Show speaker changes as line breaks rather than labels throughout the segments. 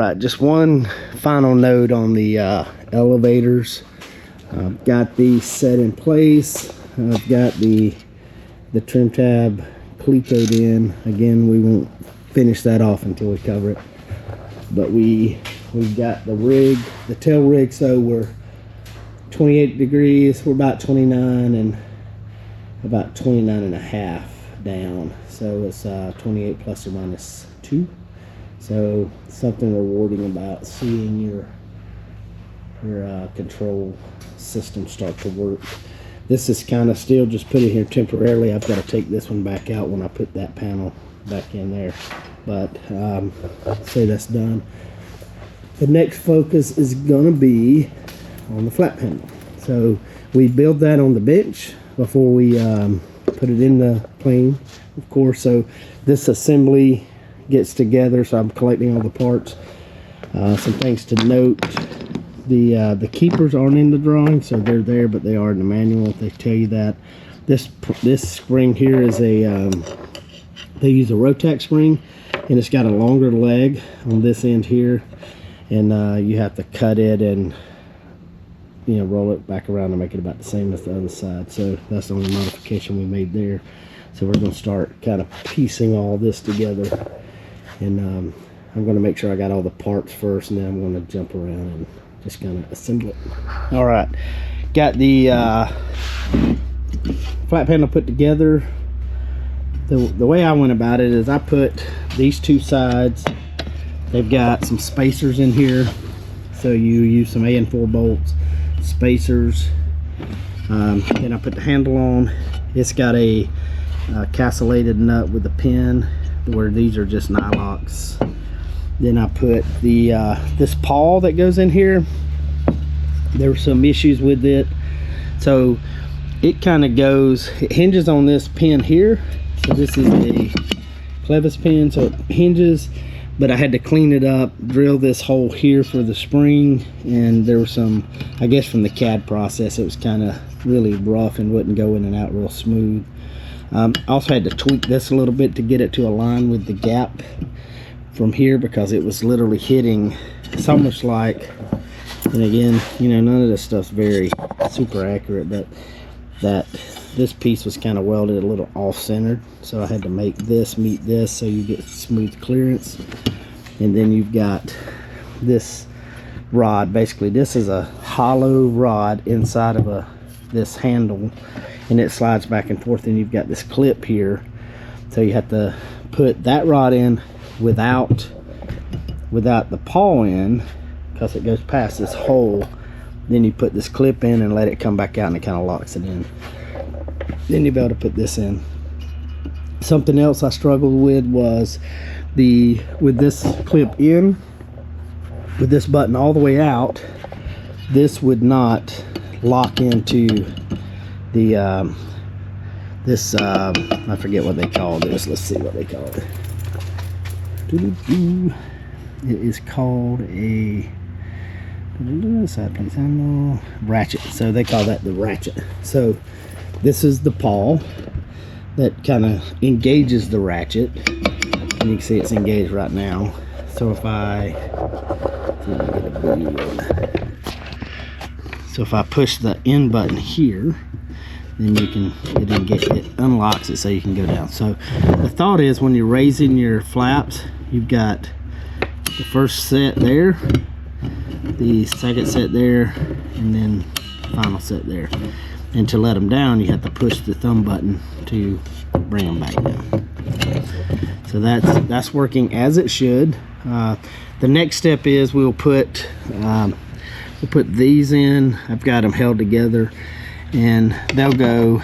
right, just one final note on the elevators. I've got these set in place. I've got the trim tab clecoed in. Again, we won't finish that off until we cover it. But we've got the rig, the tail rig, so we're 28 degrees, we're about 29 and about 29 and a half down. So it's 28 plus or minus 2. So something rewarding about seeing your control system start to work. This is kind of still just put it here temporarily. I've got to take this one back out when I put that panel back in there. But say that's done. The next focus is gonna be on the flat panel. So we build that on the bench before we put it in the plane, of course. So this assembly gets together, so I'm collecting all the parts. Some things to note: the keepers aren't in the drawing, so they're there, but they are in the manual. They tell you that. This spring here is a they use a Rotax spring, and it's got a longer leg on this end here, and you have to cut it and roll it back around to make it about the same as the other side. So that's the only modification we made there. So we're going to start kind of piecing all this together, and I'm going to make sure I got all the parts first, and then I'm going to jump around and just kind of assemble it. All right, got the flat panel put together. The way I went about it is I put these two sides, they've got some spacers in here, so you use some AN4 bolts, spacers. Then I put the handle on. It's got a castellated nut with a pin, where these are just nylocks. Then I put the this pawl that goes in here. There were some issues with it, so it kind of goes, it hinges on this pin here. So this is a clevis pin, so it hinges, but I had to clean it up, drill this hole here for the spring, and there was some, I guess from the CAD process, it was kind of really rough and wouldn't go in and out real smooth. I also had to tweak this a little bit to get it to align with the gap from here, because it was literally hitting, it's almost like, and again, none of this stuff's very super accurate, but this piece was kind of welded a little off-centered, so I had to make this meet this so you get smooth clearance. And then you've got this rod. Basically, this is a hollow rod inside of this handle, and it slides back and forth, and you've got this clip here, so you have to put that rod in without the pawl in, because it goes past this hole. Then you put this clip in and let it come back out, and it kind of locks it in. Then you'll be able to put this in. Something else I struggled with was with this clip in, with this button all the way out, this would not lock into the I forget what they call this. Let's see what they call it. It is called a side place handle ratchet. So they call that the ratchet. So this is the pawl that kind of engages the ratchet, and you can see it's engaged right now. So if I push the in button here, then it unlocks it so you can go down. So the thought is, when you're raising your flaps, you've got the first set there, the second set there, and then final set there. And to let them down, you have to push the thumb button to bring them back down. So that's working as it should. The next step is we'll put these in. I've got them held together, and they'll go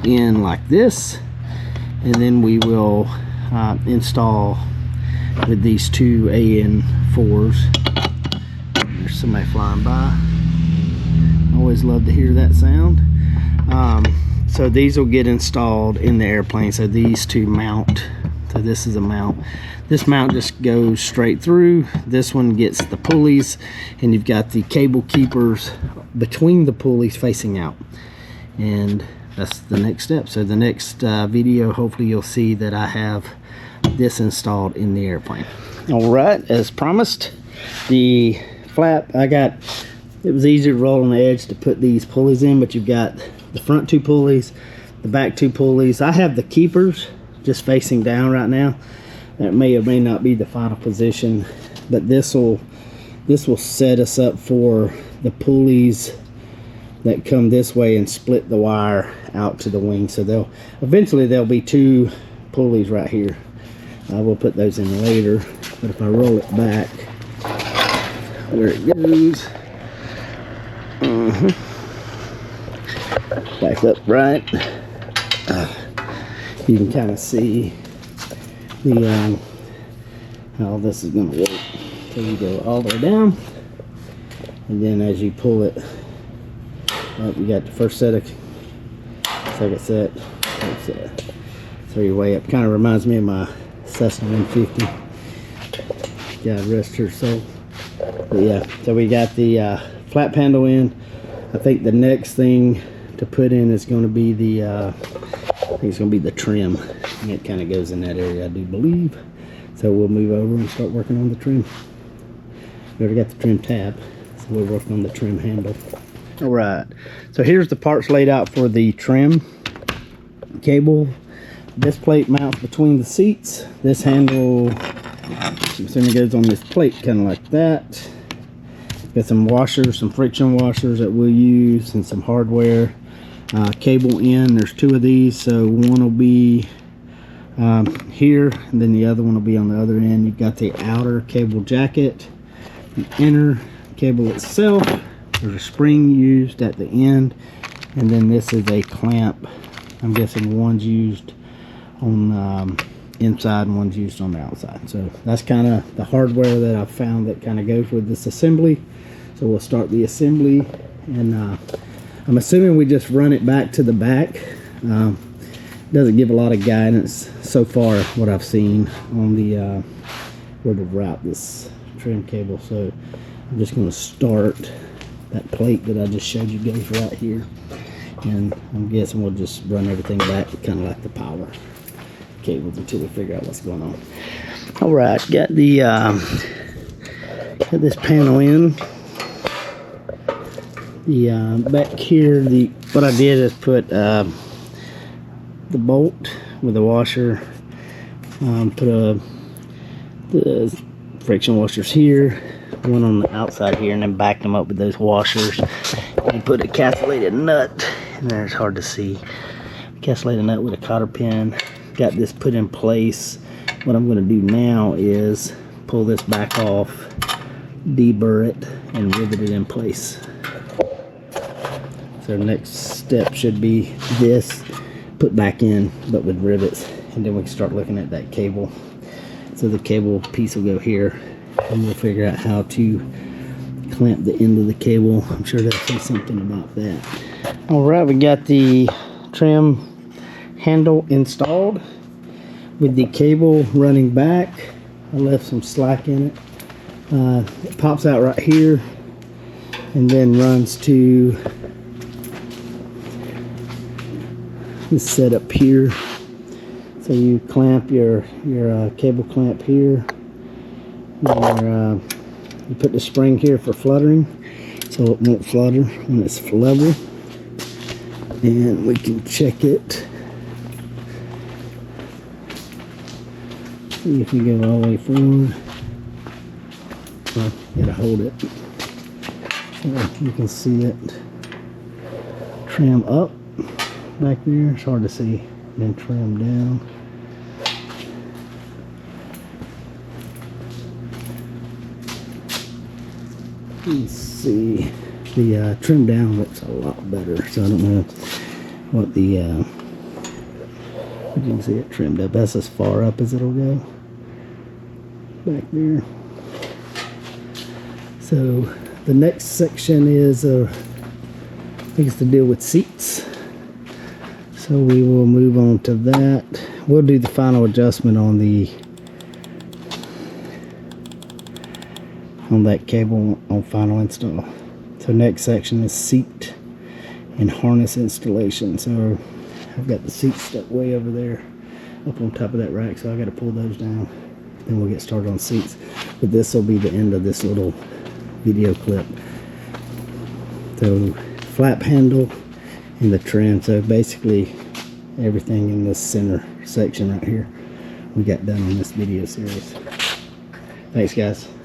in like this, and then we will install with these two AN4s. There's somebody flying by. Always love to hear that sound. So these will get installed in the airplane. So these two mount. So this is a mount. This mount just goes straight through. This one gets the pulleys, and you've got the cable keepers between the pulleys facing out. And that's the next step. So the next video, hopefully you'll see that I have this installed in the airplane. All right, as promised, the flap, it was easier to roll on the edge to put these pulleys in, but you've got the front 2 pulleys, the back 2 pulleys. I have the keepers just facing down right now. That may or may not be the final position, but this will set us up for the pulleys that come this way and split the wire out to the wing. So eventually there'll be 2 pulleys right here. I will put those in later, but if I roll it back, there it goes. Back up right. You can kind of see the how this is going to work. So you go all the way down, and then as you pull it up, you got the first set of, second set, third set. So your way up. Kind of reminds me of my Cessna 150. God rest her soul. But yeah, so we got the flap handle in. I think the next thing to put in is going to be the I think it's going to be the trim, and it kind of goes in that area, I do believe. So we'll move over and start working on the trim. We already got the trim tab, so we're working on the trim handle. All right, so here's the parts laid out for the trim cable. This plate mounts between the seats. This handle, I'm assuming, it goes on this plate, kind of like that. Got some washers, some friction washers that we'll use, and some hardware. Cable in, there's 2 of these, so one will be here, and then the other one will be on the other end. You've got the outer cable jacket, the inner cable itself. There's a spring used at the end, and then this is a clamp. I'm guessing one's used on inside and one's used on the outside. So that's kind of the hardware that I've found that kind of goes with this assembly. So we'll start the assembly, and I'm assuming we just run it back to the back. Doesn't give a lot of guidance so far what I've seen on the where to route this trim cable. So I'm just going to start that plate that I just showed you goes right here, and I'm guessing we'll just run everything back kind of like the power cables until we figure out what's going on. All right, got the got this panel in. The back here, what I did is put the bolt with the washer, put the friction washers here, one on the outside here, and then backed them up with those washers, and put a castellated nut, and there it's hard to see, castellated nut with a cotter pin. Got this put in place. What I'm going to do now is pull this back off, deburr it, and rivet it in place. So the next step should be this put back in, but with rivets, and then we can start looking at that cable. So the cable piece will go here, and we'll figure out how to clamp the end of the cable. I'm sure they'll say something about that. All right, we got the trim handle installed with the cable running back. I left some slack in it. It pops out right here and then runs to this setup here. So you clamp your cable clamp here. You put the spring here for fluttering, so it won't flutter when it's level. And we can check it. See if we go all the way forward. Well, gotta hold it. So you can see it trim up back there. It's hard to see. Then trim down. Let's see. The trim down looks a lot better. So I don't know what the you can see it trimmed up. That's as far up as it'll go back there. So the next section is I think it's to deal with seats. So we will move on to that. We'll do the final adjustment on that cable on final install. So next section is seat and harness installation. So I've got the seats stuck way over there up on top of that rack, so I got to pull those down. then we'll get started on seats. But this will be the end of this little video clip. So flap handle and the trim. So basically everything in this center section right here we got done on this video series. Thanks guys.